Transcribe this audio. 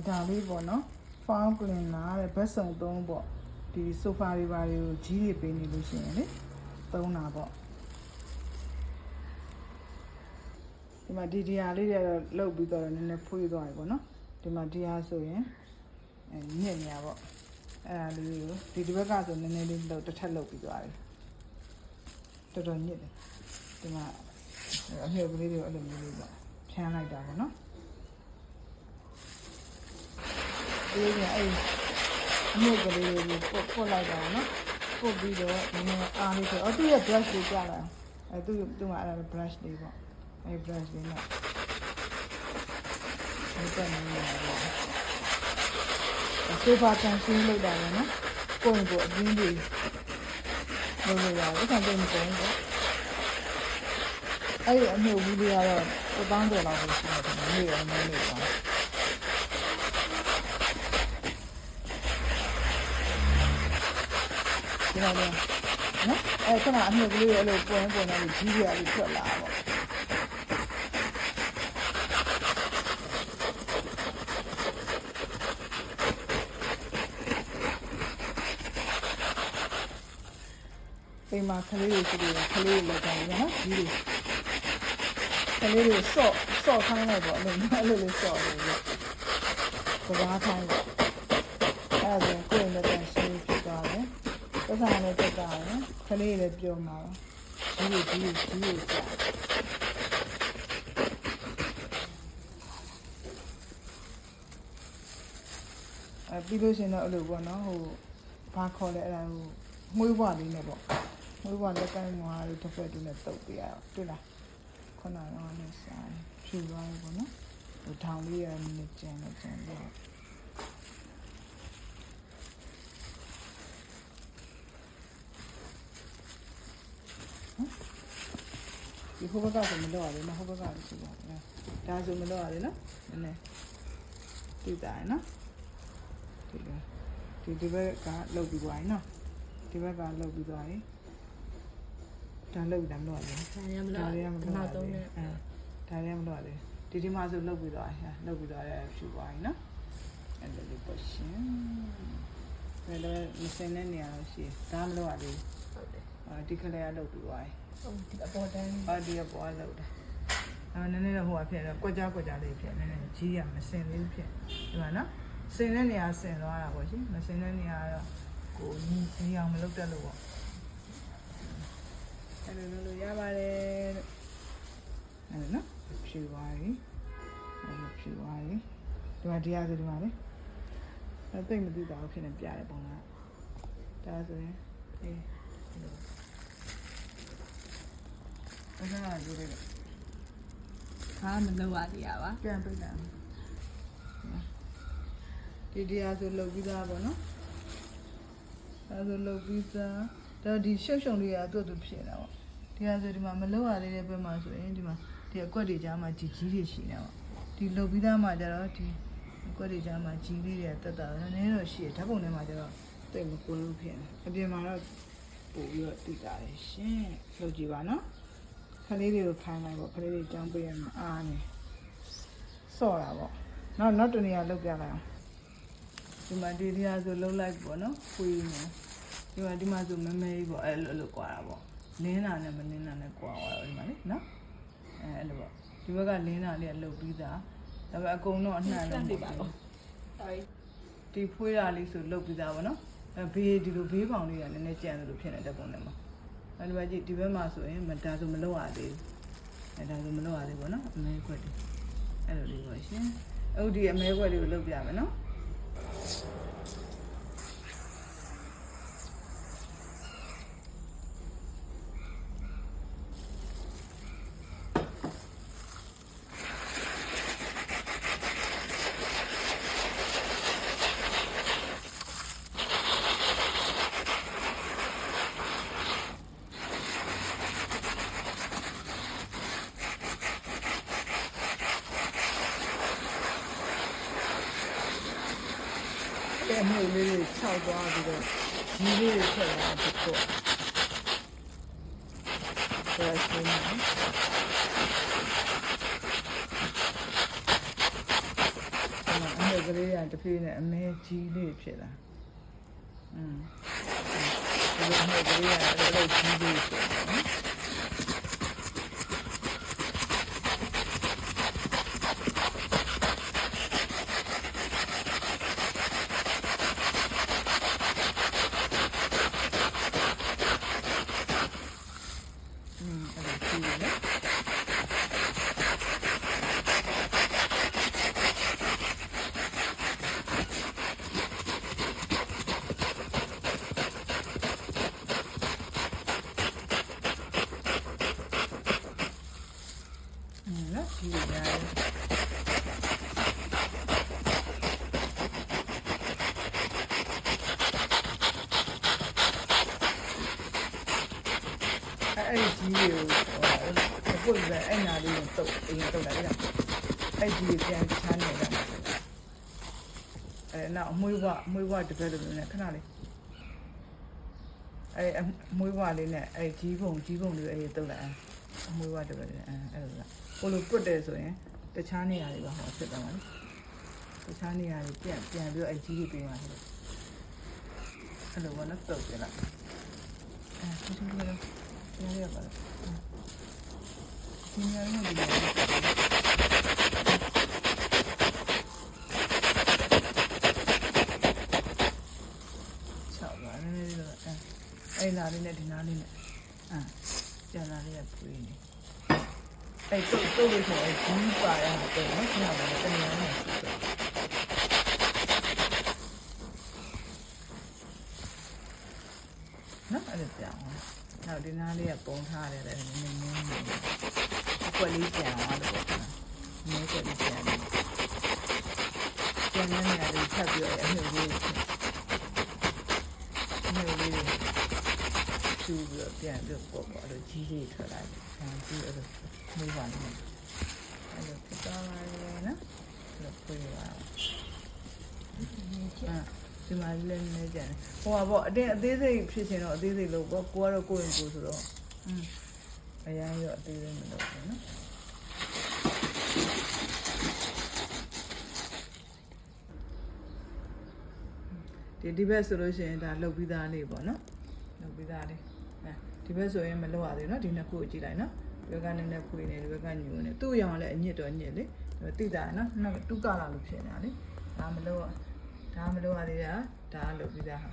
ဒါလေးပေါ့နော် found clean လာတဲ့ဘက်စုံသုံးပေါ့ဒီ sofa တွေပါတွေကိုကြီးတွေပေးနေလို့ရှိရင်လေသုံးတာပေါ့ဒီမှာဒီဒီယာလေးတွေတော့လုတ်ပြီးတော့နည်းနည်းဖွေးသွားပြီပေါ့နော်ဒီမှာဒီယာဆိုရင်ညစ်နေရပေါ့အဲ့ဒါလေးကိုဒီဘက်ကဆိုနည်းနည်းလေးလုတ်တစ်ထပ်လုတ်ပြီးသွားပြီတော်တော်ညစ်တယ်ဒီမှာအမြုပ်ကလေးတွေအဲ့လိုမျိုးလေးပေါ့ဖြန်းလိုက်တာပေါ့နော်ဒီကအဲ့အမြုပ်ကလေးတွေပုတ်လိုက်တာပေါ့နော်ပုတ်ပြီးတော့နည်းနည်းအားလေးဆိုသူ့ရဲ့ brush လေးပြလာသူ့မှာအဲ့ဒါ brush လေးပေါ့အဲ့ brush လေးနဲ့ဒီတက်နေတယ်ဆိုဖာတန်ရှင်းလုပ်တာပဲနော်ကိုယ့်ကိုအပြင်းကြီးလုပ်လို့ရတယ်အဲ့ဒါတော့မကုန်ဘူးအဲ့ဒီအမြုပ်ဘူးတွေကတော့1000ကျော်လောက်ပဲရှိတယ်နေရနေနေပါဒီလိုနော်အဲ့ခဏအမြုပ်ကလေးအဲ့လိုပေါ်နေလို့ကြီးရလေးထွက်လာပေါ့အိမ်မှာကလေးတွေရှိတယ်ကလေးတွေလောက်ကြတယ်နော်ကြီးတွေကလေးတွေဆော့ခိုင်းလိုက်ပေါ့အဲ့လိုလေးဆော့တယ်ပေါ့ကဘာခိုင်းပေါ့အဲ့ဒါကိုယ်နဲ့တန်ရှင်းဖြစ်သွားတယ်ပတ်စံနဲ့တက်တာရယ်ကလေးတွေပြုံးမှာကြီးကြာပြီးလို့ရှိရင်တော့အဲ့လိုပေါ့နော်ဟိုဘာခေါ်လဲအဲ့ဒါဟိုမွေးဘွားလေးနဲ့ပေါ့မွေးဘွားလက်ကိုင်းမွားလေးတစ်ဖက်တူနဲ့တုပ်ပေးရအောင်တွေ့လားခုနကလည်းဆိုင်ဖြူသွားပြီပေါ့နော်ဟိုထောင်လေးရနေကြံပြီးဒီဟိုဘက်ကဆိုမလို့ရတယ်နော်ဟိုဘက်ကလည်းရှိပါတယ်ဒါဆိုမလို့ရတယ်နော်နည်းနည်းတွေ့တာရနော်ဒီဘက်ကလှုပ်ပြီးသွားပြီနော်ဒီဘက်ကလှုပ်ပြီးသွားပြီဒါလှုပ်တာမလို့ရတယ်ဒါရမလို့နောက်သုံးနဲ့ဒါရမလို့ရတယ်ဒီမှာဆိုလှုပ်ပြီးသွားပြီလှုပ်ပြီးသွားတယ်ဖြူသွားပြီနော်အဲ့လိုလေးပေါ့ရှင်ဘယ်လိုမစင်းတဲ့နေရာလို့ရှိရင်ဒါမလို့ရတယ်ဟုတ်တယ်ဒီခလေးကလှုပ်ပြီးသွားပြီဒီအပေါ်တန်းဒီအပေါ်လှုပ်တာနည်းနည်းတော့ဟိုအဖြစ်တော့ကွက်ကြလေးဖြစ်နည်းနည်းကြီးရမစင်လေးဖြစ်ဒီမှာနော်စင်တဲ့နေရာစင်သွားတာပေါ့ရှင်မစင်တဲ့နေရာတော့ကိုကြီးအောင်မလုပ်တတ်လို့ပေါ့အဲ့လိုလုပ်လို့ရပါတယ်အဲ့နော်ဖြူသွားပြီအဲ့ဖြူသွားပြီဒီမှာတရားဆိုဒီမှာလေအဲ့တိတ်မသိတာဖြစ်နေပြတယ်ပုံကဒါဆိုရင်အဲ့လိုအဲ့ဒါကယူလိုက်ခါမလုပ်ရသေးရပါပြန်ပြလိုက်ဒီတရားဆိုလုပ်ပြီးသားပေါ့နော်အဲဆိုလုပ်ပြီးသားဒါဒီရှုပ်လေးကသူ့ဖြစ်နေတာပေါ့တရားဆိုဒီမှာမလုပ်ရသေးတဲ့ဘက်မှာဆိုရင်ဒီမှာဒီအကွက်တွေကြားမှာကြီးတွေရှိနေတာပေါ့ဒီလုပ်ပြီးသားမှာကျတော့ဒီအကွက်တွေကြားမှာကြီးလေးတွေတက်တာနည်းတော့ရှိတယ်ဓာတ်ပုံထဲမှာကျတော့တိတ်မကွလို့ဖြစ်နေအပြင်မှာတော့ပို့ပြီးတော့တိတာတယ်ရှင်လုပ်ကြည့်ပါနော်ခလေးတွေကိုခိုင်းလိုက်ပေါ့ခလေးတွေကြောင်းပေးရမှာအားနေဆော့တာပေါ့နောက်တနေရာလုပ်ပြလိုက်အောင်ဒီမှာဒီတရားဆိုလုံးလိုက်ပေါ့နော်ဖွေးနေဒီမှာဆိုမမဲကြီးပေါ့အဲ့လိုကွာတာပေါ့လင်းတာနဲ့မလင်းတာနဲ့ကွာသွားတော့ဒီမှာလေနော်အဲ့လိုပေါ့ဒီဘက်ကလင်းတာလေးကလှုပ်ပြီးသားဒါပေမဲ့အကုန်တော့အနှံ့လုံးပါပေါ့ sorry ဒီဖွေးတာလေးဆိုလှုပ်ပြီးသားပေါ့နော်ဘေးဒီလိုဘေးပေါင်လေးကနည်းနည်းကြံတယ်လို့ဖြစ်နေတဲ့ပုံနဲ့မှာအဲ့ဒီဘက်ကြည့်ဒီဘက်မှာဆိုရင်ဒါဆိုမလုပ်ရသေးဘူးအဲ့ဒါဆိုမလုပ်ရသေးဘူးပေါ့နော်အမဲခွက်တွေအဲ့လိုလေးပေါ့ရှင်အခုဒီအမဲခွက်လေးကိုလှုပ်ပြမယ်နော်အမျိုးလေးတွေခြောက်သွားပြီးတော့ကြီးလေးတွေထည့်လာဖြစ်တော့ဒါဆိုရင်အမျိုး ကလေးကတပြေးနဲ့အမဲကြီးလေးဖြစ်လာဒီလိုမျိုးကလေးကလည်းကြီးလေးဖြစ်လာနော်နော်ဒီရတယ်အဲ့ဒီကြီးကိုပုတ်ပဲအဲ့နာလေးကိုတုတ်အရင်တုတ်လိုက်တာအဲ့ဒီပြန်ချမ်းနေတာအဲ့နောက်အမွှေးဝတပည့်လိုနဲ့ခဏလေးအဲ့အမွှေးဝလေးနဲ့အဲ့ကြီးပုံလေးအဲ့တုတ်လိုက်အမွှေးဝတပည့်လေးအဲ့လိုကိုလိုပုတ်တယ်ဆိုရင်တခြားနေရာတွေပါဟောဖြစ်သွားမှာလေတခြားနေရာတွေပြန်ပြီးအဲ့ကြီးတွေပေးမှာလေအဲ့လိုကတော့တုတ်ပြလိုက်ဒီလိုလည်းပြန်ရပါလားဒီနေရာမှာဒီလိုအဲ့နာလေးနဲ့ဒီနာလေးနဲ့ကျန်လာလေးကပွေးနေအဲ့တုတ်လို့ဆိုရင်ကြီးပါရမှာတော့နော်ခဏလေးတနေရာနဲ့နော်အဲ့ဒါပြောင်းနောက်ဒီနာလေးကပုံထားရတယ်လည်းနည်းနည်းအကွက်လေးပြန်သွားလို့ပေါ့နည်းကွက်လေးပြန်နေပြန်နေရတယ်ထပ်ပြီးအမြုပ်လေးသူ့ပြီးပြန်ပြီးပေါ့အဲ့လိုကြီးကြီးထွက်လာတယ်ပြီးအဲ့လိုနှိုးပါနေအဲ့လိုဖြစ်သွားပါလေနော်အဲ့လိုပြေးပါဒီမှာလည်းနေကြတယ်ဟိုပါပေါ့အသေးစိတ်ဖြစ်ချင်တော့အသေးစိတ်လို့ပေါ့ကိုကတော့ကိုယ်ရင်ကိုဆိုတော့အရန်ရောအသေးစိတ်မလုပ်ဘူးနော်ဒီဘက်ဆိုလို့ရှိရင်ဒါလုတ်ပြီးသားလေးပေါ့နော်လုတ်ပြီးသားလေးဒီဘက်ဆိုရင်မလုပ်ရသေးနော်ဒီနှစ်ခုကိုကြည့်လိုက်နော်ဒီဘက်ကနည်းနည်းဖွေးနေဒီဘက်ကညူနေသူ့ရောင်လည်းအညစ်တော့ညစ်လေတိတာနော်တူကလာလို့ဖြစ်နေတာလေဒါမလုပ်ရသေးတာဒါလုတ်ပြီးသားဟာ